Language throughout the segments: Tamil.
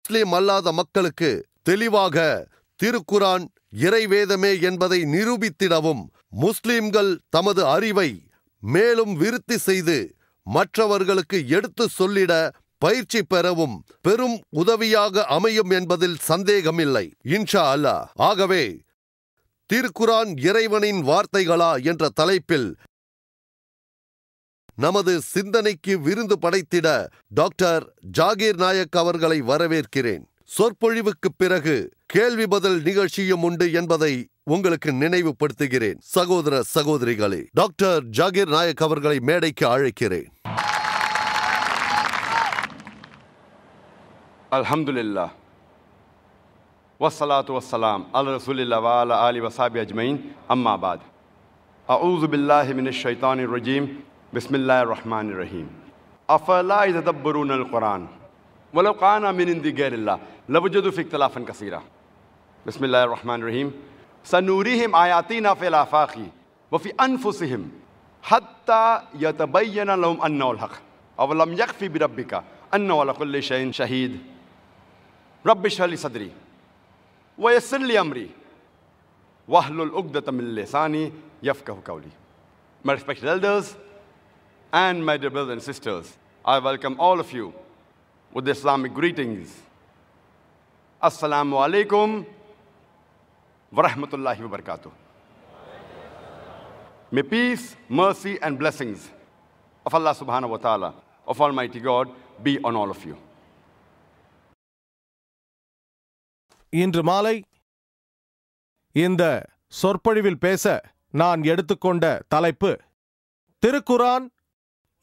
முஸ்லிம் அல்லாத மக்களுக்கு தெளிவாக திருக்குரான் இறைவேதமே என்பதை நிரூபித்திடவும், முஸ்லிம்கள் தமது அறிவை மேலும் விருத்தி செய்து மற்றவர்களுக்கு எடுத்து சொல்லிட பயிற்சி பெறவும் பெரும் உதவியாக அமையும் என்பதில் சந்தேகமில்லை, இன்ஷா அல்லாஹ். ஆகவே திருக்குரான் இறைவனின் வார்த்தைகளா என்ற தலைப்பில் நமது சிந்தனைக்கு விருந்து படைத்திட டாக்டர் ஜாகீர் நாயக் அவர்களை வரவேற்கிறேன். சொற்பொழிவுக்கு பிறகு கேள்வி பதில் நிகழ்ச்சியும் உண்டு என்பதை உங்களுக்கு நினைவுபடுத்துகிறேன். சகோதர சகோதரிகளே, டாக்டர் ஜாகீர் நாயக் அவர்களை மேடைக்கு அழைக்கிறேன். அல்ஹம்துலில்லாஹ் வஸ்ஸலாத்து வஸ்ஸலாம் அலா ரசூலில்லாஹ் வ அலா ஆலிஹி வஸஹ்பிஹி அஜ்மஈன். அம்மா பாத். அஊது பில்லாஹி மினஷ் ஷைத்தானிர் ரஜீம். பிஸ்மில்லாஹிர் ரஹ்மானிர் ரஹீம். அஃபலா யததப்பரூனல் குர்ஆன் வலவ் கான மின் இன்தி கைரில்லாஹ் லவஜது ஃபீ இக்திலாஃபன் கஸீரா. பிஸ்மில்லாஹிர் ரஹ்மானிர் ரஹீம். சனூரிஹிம் ஆயாத்தினா ஃபில் ஆஃபாகி வ ஃபீ அன்ஃபுஸிஹிம் ஹத்தா யதபய்யன லஹும் அன்னஹுல் ஹக் அவலம் யக்ஃபி பிரப்பிக அன்னஹு அலா குல்லி ஷைஇன் ஷஹீத். ரப்பி ஷ்ரஹ் லி சத்ரி ويسر لي أمري واحلل عقدة من لساني يفقهوا قولي. My respected elders and my dear brothers and sisters, I welcome all of you with the Islamic greetings. Assalamu alaikum wa rahmatullahi wa barakatuh. May peace, mercy and blessings of Allah subhanahu wa ta'ala, of Almighty God, be on all of you. இன்று மாலை இந்த சொற்பொழிவில் பேச நான் எடுத்துக்கொண்ட தலைப்பு திருக்குரான்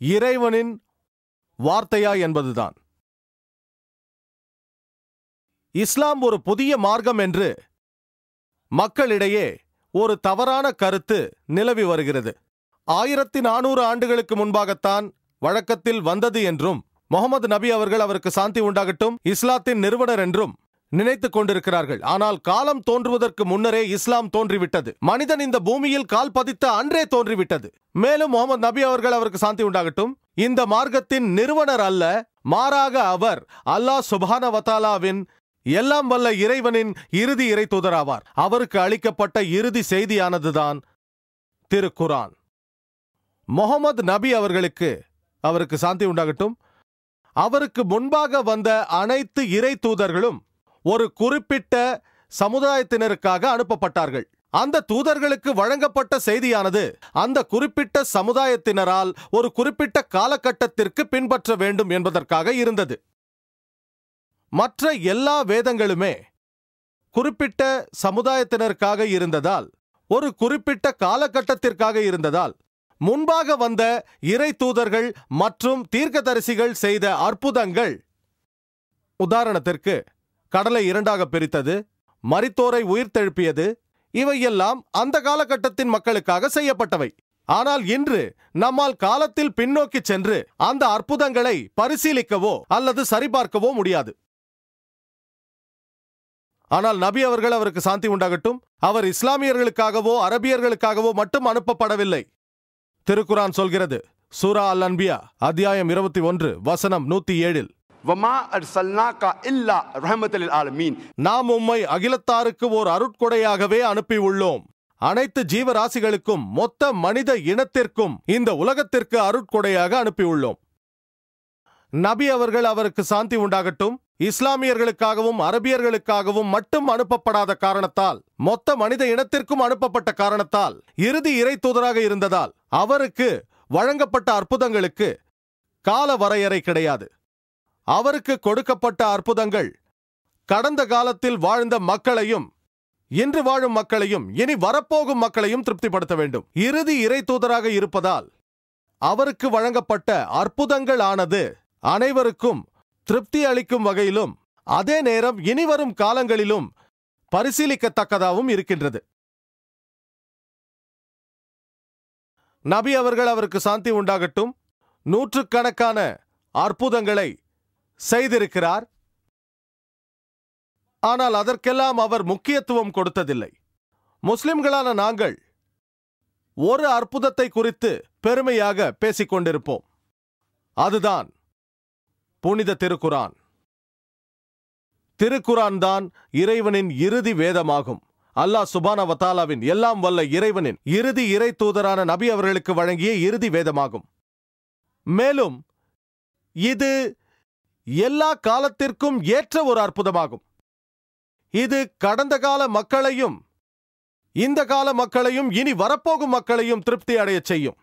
இறைவனின் வார்த்தையா என்பதுதான். இஸ்லாம் ஒரு புதிய மார்க்கம் என்று மக்களிடையே ஒரு தவறான கருத்து நிலவி வருகிறது. 1400 ஆண்டுகளுக்கு முன்பாகத்தான் வழக்கத்தில் வந்தது என்றும், முகமது நபி அவர்கள், அவருக்கு சாந்தி உண்டாகட்டும், இஸ்லாத்தின் நிறுவனர் என்றும் நினைத்துக் கொண்டிருக்கிறார்கள். ஆனால் காலம் தோன்றுவதற்கு முன்னரே இஸ்லாம் தோன்றிவிட்டது. மனிதன் இந்த பூமியில் கால் பதித்த அன்றே தோன்றிவிட்டது. மேலும் முகமது நபி அவர்கள், அவருக்கு சாந்தி உண்டாகட்டும், இந்த மார்க்கத்தின் நிறுவனர் அல்ல, மாறாக அவர் அல்லாஹ் சுப்ஹானஹு வ தஆலாவின் எல்லாம் வல்ல இறைவனின் இறுதி இறை தூதராவார். அவருக்கு அளிக்கப்பட்ட இறுதி செய்தியானதுதான் திருக்குரான். முகமது நபி அவர்களுக்கு, அவருக்கு சாந்தி உண்டாகட்டும், அவருக்கு முன்பாக வந்த அனைத்து இறை தூதர்களும் ஒரு குறிப்பிட்ட சமுதாயத்தினருக்காக அனுப்பப்பட்டார்கள். அந்த தூதர்களுக்கு வழங்கப்பட்ட செய்தியானது அந்த குறிப்பிட்ட சமுதாயத்தினரால் ஒரு குறிப்பிட்ட காலகட்டத்திற்கு பின்பற்ற வேண்டும் என்பதற்காக இருந்தது. மற்ற எல்லா வேதங்களுமே குறிப்பிட்ட சமுதாயத்தினருக்காக இருந்ததால், ஒரு குறிப்பிட்ட காலகட்டத்திற்காக இருந்ததால், முன்பாக வந்த இறை தூதர்கள் மற்றும் தீர்க்கதரிசிகள் செய்த அற்புதங்கள், உதாரணத்திற்கு கடலை இரண்டாக பிரித்தது, மரித்தோரை உயிர்த்தெழுப்பியது, இவையெல்லாம் அந்த காலகட்டத்தின் மக்களுக்காக செய்யப்பட்டவை. ஆனால் இன்று நம்மால் காலத்தில் பின்னோக்கி சென்று அந்த அற்புதங்களை பரிசீலிக்கவோ அல்லது சரிபார்க்கவோ முடியாது. ஆனால் நபி அவர்கள், அவருக்கு சாந்தி உண்டாகட்டும், அவர் இஸ்லாமியர்களுக்காகவோ அரபியர்களுக்காகவோ மட்டும் அனுப்பப்படவில்லை. திருக்குரான் சொல்கிறது, சூரா அல் அன்பியா அத்தியாயம் 21 வசனம் 107, வமா அர்சல்னாக இல்லா ரஹ்மத்தல் ஆலமீன். நாம் உம்மை அகிலத்தாருக்கு ஓர் அருட்கொடையாகவே அனுப்பியுள்ளோம். அனைத்து ஜீவராசிகளுக்கும், மொத்த மனித இனத்திற்கும், இந்த உலகத்திற்கு அருட்கொடையாக அனுப்பியுள்ளோம். நபி அவர்கள், அவருக்கு சாந்தி உண்டாகட்டும், இஸ்லாமியர்களுக்காகவும் அரபியர்களுக்காகவும் மட்டும் அனுப்பப்படாத காரணத்தால், மொத்த மனித இனத்திற்கும் அனுப்பப்பட்ட காரணத்தால், இறுதி இறை தூதராக இருந்ததால், அவருக்கு வழங்கப்பட்ட அற்புதங்களுக்கு கால வரையறை கிடையாது. அவருக்கு கொடுக்கப்பட்ட அற்புதங்கள் கடந்த காலத்தில் வாழ்ந்த மக்களையும், இன்று வாழும் மக்களையும், இனி வரப்போகும் மக்களையும் திருப்திப்படுத்த வேண்டும். இறுதி இறை தூதராக இருப்பதால் அவருக்கு வழங்கப்பட்ட அற்புதங்கள் ஆனது அனைவருக்கும் திருப்தி அளிக்கும் வகையிலும், அதே நேரம் இனிவரும் காலங்களிலும் பரிசீலிக்கத்தக்கதாகவும் இருக்கின்றது. நபி அவர்கள், அவருக்கு சாந்தி உண்டாகட்டும், நூற்றுக்கணக்கான அற்புதங்களை செய்திருக்கிறார். ஆனால் அதற்கெல்லாம் அவர் முக்கியத்துவம் கொடுத்ததில்லை. முஸ்லிம்களான நாங்கள் ஒரு அற்புதத்தை குறித்து பெருமையாக பேசிக் கொண்டிருப்போம். அதுதான் புனித திருக்குரான். திருக்குரான் தான் இறைவனின் இறுதி வேதமாகும். அல்லாஹ் சுப்ஹானஹு வ தஆலாவின் எல்லாம் வல்ல இறைவனின் இறுதி இறை தூதரான நபி அவர்களுக்கு வழங்கிய இறுதி வேதமாகும். மேலும் இது எல்லா காலத்திற்கும் ஏற்ற ஒரு அற்புதமாகும். இது கடந்த கால மக்களையும் இந்த கால மக்களையும் இனி வரப்போகும் மக்களையும் திருப்தி அடைய செய்யும்.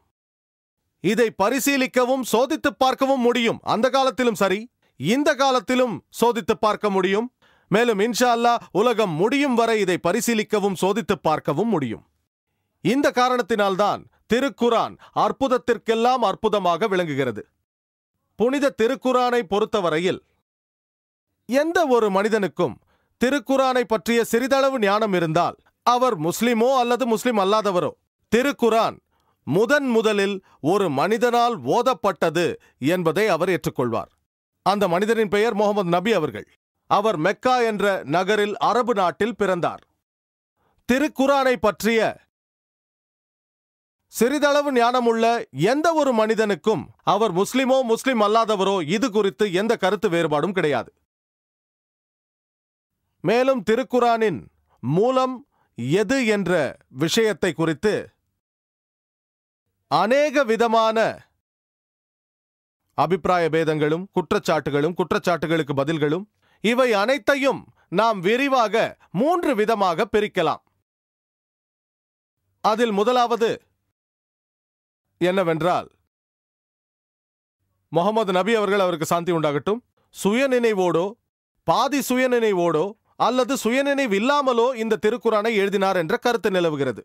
இதை பரிசீலிக்கவும் சோதித்து பார்க்கவும் முடியும். அந்த காலத்திலும் சரி, இந்த காலத்திலும் சோதித்து பார்க்க முடியும். மேலும் இன்ஷா அல்லாஹ் உலகம் முடியும் வரை இதை பரிசீலிக்கவும் சோதித்து பார்க்கவும் முடியும். இந்த காரணத்தினால்தான் திருக்குரான் அற்புதத்திற்கெல்லாம் அற்புதமாக விளங்குகிறது. புனித திருக்குரானை பொறுத்தவரையில் எந்த ஒரு மனிதனுக்கும் திருக்குரானை பற்றிய சிறிதளவு ஞானம் இருந்தால், அவர் முஸ்லிமோ அல்லது முஸ்லிம் அல்லாதவரோ, திருக்குரான் முதலில் ஒரு மனிதனால் ஓதப்பட்டது என்பதை அவர் ஏற்றுக்கொள்வார். அந்த மனிதனின் பெயர் முகமது நபி அவர்கள். அவர் மெக்கா என்ற நகரில் அரபு நாட்டில் பிறந்தார். திருக்குரானை பற்றிய சிறிதளவு ஞானமுள்ள எந்த ஒரு மனிதனுக்கும், அவர் முஸ்லிமோ முஸ்லிம் அல்லாதவரோ, இது குறித்து எந்த கருத்து வேறுபாடும் கிடையாது. மேலும் திருக்குரானின் மூலம் எது என்ற விஷயத்தை குறித்து அநேக விதமான அபிப்பிராய பேதங்களும் குற்றச்சாட்டுகளும் குற்றச்சாட்டுகளுக்கு பதில்களும், இவை அனைத்தையும் நாம் விரிவாக 3 விதமாக பிரிக்கலாம். அதில் முதலாவது என்னவென்றால், முகமது நபி அவர்கள், அவருக்கு சாந்தி உண்டாகட்டும், சுயநினைவோடோ பாதி சுயநினைவோடோ அல்லது சுயநினைவு இல்லாமலோ இந்த திருக்குரானை எழுதினார் என்ற கருத்து நிலவுகிறது.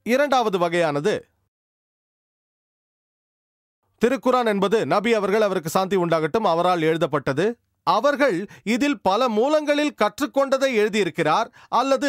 இரண்டாவது வகையானது, திருக்குரான் என்பது நபி அவர்கள், அவருக்கு சாந்தி உண்டாகட்டும், அவரால் எழுதப்பட்டது. அவர்கள் இதில் பல மூலங்களில் கற்றுக்கொண்டதை எழுதியிருக்கிறார் அல்லது